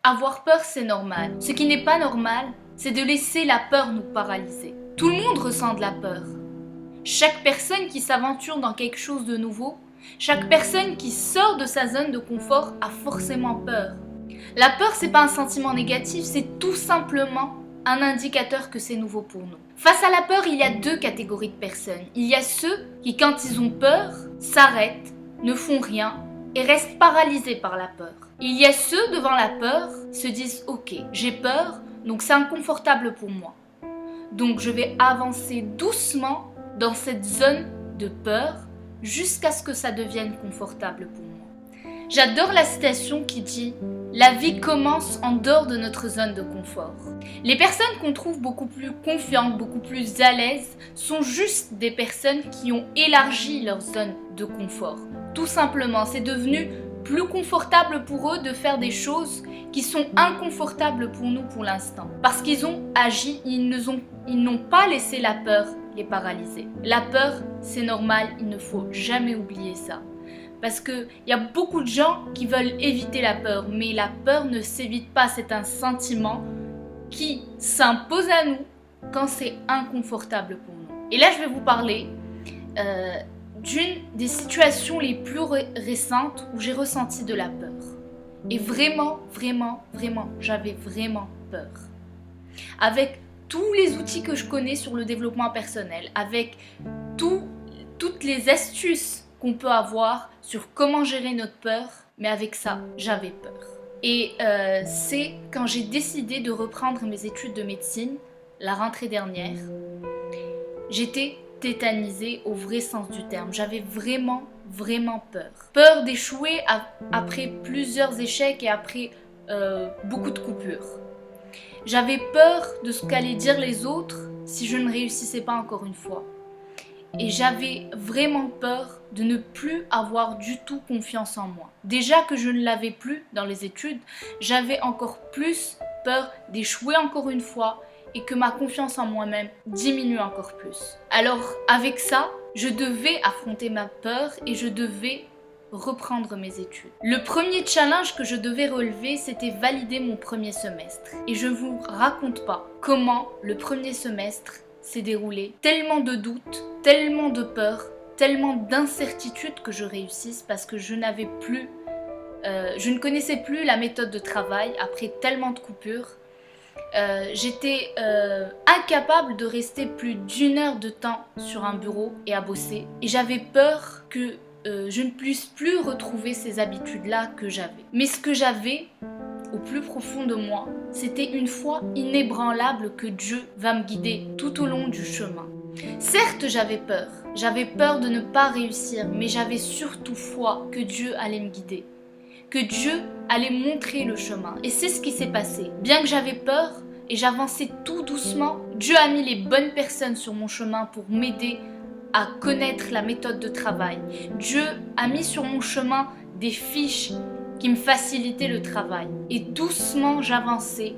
Avoir peur, c'est normal. Ce qui n'est pas normal, c'est de laisser la peur nous paralyser. Tout le monde ressent de la peur. Chaque personne qui s'aventure dans quelque chose de nouveau, chaque personne qui sort de sa zone de confort a forcément peur. La peur, c'est pas un sentiment négatif, c'est tout simplement un indicateur que c'est nouveau pour nous. Face à la peur, il y a deux catégories de personnes. Il y a ceux qui, quand ils ont peur, s'arrêtent, ne font rien et restent paralysés par la peur. Il y a ceux devant la peur se disent « Ok, j'ai peur, donc c'est inconfortable pour moi. Donc je vais avancer doucement dans cette zone de peur jusqu'à ce que ça devienne confortable pour moi. » J'adore la citation qui dit « La vie commence en dehors de notre zone de confort. » Les personnes qu'on trouve beaucoup plus confiantes, beaucoup plus à l'aise, sont juste des personnes qui ont élargi leur zone de confort. Tout simplement, c'est devenu plus confortable pour eux de faire des choses qui sont inconfortables pour nous pour l'instant. Parce qu'ils ont agi, ils n'ont pas laissé la peur les paralyser. La peur, c'est normal, il ne faut jamais oublier ça. Parce qu'il y a beaucoup de gens qui veulent éviter la peur, mais la peur ne s'évite pas, c'est un sentiment qui s'impose à nous quand c'est inconfortable pour nous. Et là, je vais vous parler d'une des situations les plus récentes où j'ai ressenti de la peur. Et vraiment, j'avais vraiment peur. Avec tous les outils que je connais sur le développement personnel, avec toutes les astuces qu'on peut avoir sur comment gérer notre peur, mais avec ça, j'avais peur. Et c'est quand j'ai décidé de reprendre mes études de médecine, la rentrée dernière, j'étais tétanisée au vrai sens du terme. J'avais vraiment peur. Peur d'échouer après plusieurs échecs et après beaucoup de coupures. J'avais peur de ce qu'allaient dire les autres si je ne réussissais pas encore une fois. Et j'avais vraiment peur de ne plus avoir du tout confiance en moi. Déjà que je ne l'avais plus dans les études, j'avais encore plus peur d'échouer encore une fois et que ma confiance en moi-même diminue encore plus. Alors avec ça, je devais affronter ma peur et je devais reprendre mes études. Le premier challenge que je devais relever, c'était valider mon premier semestre. Et je ne vous raconte pas comment le premier semestre s'est déroulé. Tellement de doutes, tellement de peur, tellement d'incertitude que je réussisse parce que je ne connaissais plus la méthode de travail après tellement de coupures. J'étais incapable de rester plus d'1 heure de temps sur un bureau et à bosser. Et j'avais peur que je ne puisse plus retrouver ces habitudes-là que j'avais. Mais ce que j'avais au plus profond de moi, c'était une foi inébranlable que Dieu va me guider tout au long du chemin. Certes, j'avais peur de ne pas réussir, mais j'avais surtout foi que Dieu allait me guider, que Dieu allait montrer le chemin. Et c'est ce qui s'est passé. Bien que j'avais peur et j'avançais tout doucement, Dieu a mis les bonnes personnes sur mon chemin pour m'aider à connaître la méthode de travail. Dieu a mis sur mon chemin des fiches qui me facilitaient le travail. Et doucement, j'avançais.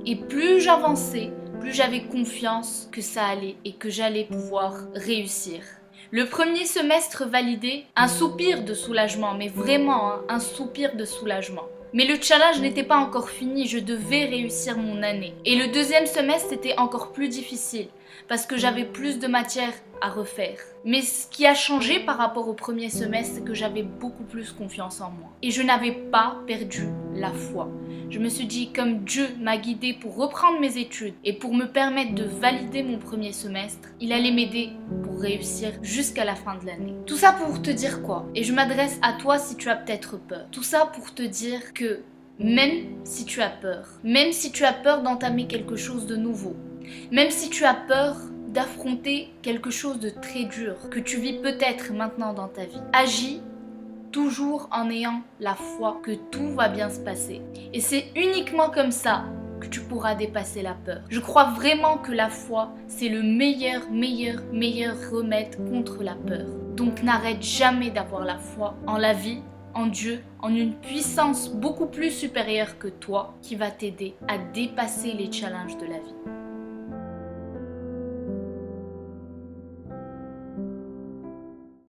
Et plus j'avançais, plus j'avais confiance que ça allait et que j'allais pouvoir réussir. Le premier semestre validé, un soupir de soulagement, mais vraiment un soupir de soulagement. Mais le challenge n'était pas encore fini, je devais réussir mon année. Et le deuxième semestre était encore plus difficile, parce que j'avais plus de matière à refaire. Mais ce qui a changé par rapport au premier semestre, c'est que j'avais beaucoup plus confiance en moi. Et je n'avais pas perdu la foi. Je me suis dit, comme Dieu m'a guidée pour reprendre mes études et pour me permettre de valider mon premier semestre, il allait m'aider pour réussir jusqu'à la fin de l'année. Tout ça pour te dire quoi? Et je m'adresse à toi si tu as peut-être peur. Tout ça pour te dire que même si tu as peur d'entamer quelque chose de nouveau, même si tu as peur d'affronter quelque chose de très dur que tu vis peut-être maintenant dans ta vie, agis toujours en ayant la foi que tout va bien se passer. Et c'est uniquement comme ça que tu pourras dépasser la peur. Je crois vraiment que la foi, c'est le meilleur remède contre la peur. Donc n'arrête jamais d'avoir la foi en la vie, en Dieu, en une puissance beaucoup plus supérieure que toi qui va t'aider à dépasser les challenges de la vie.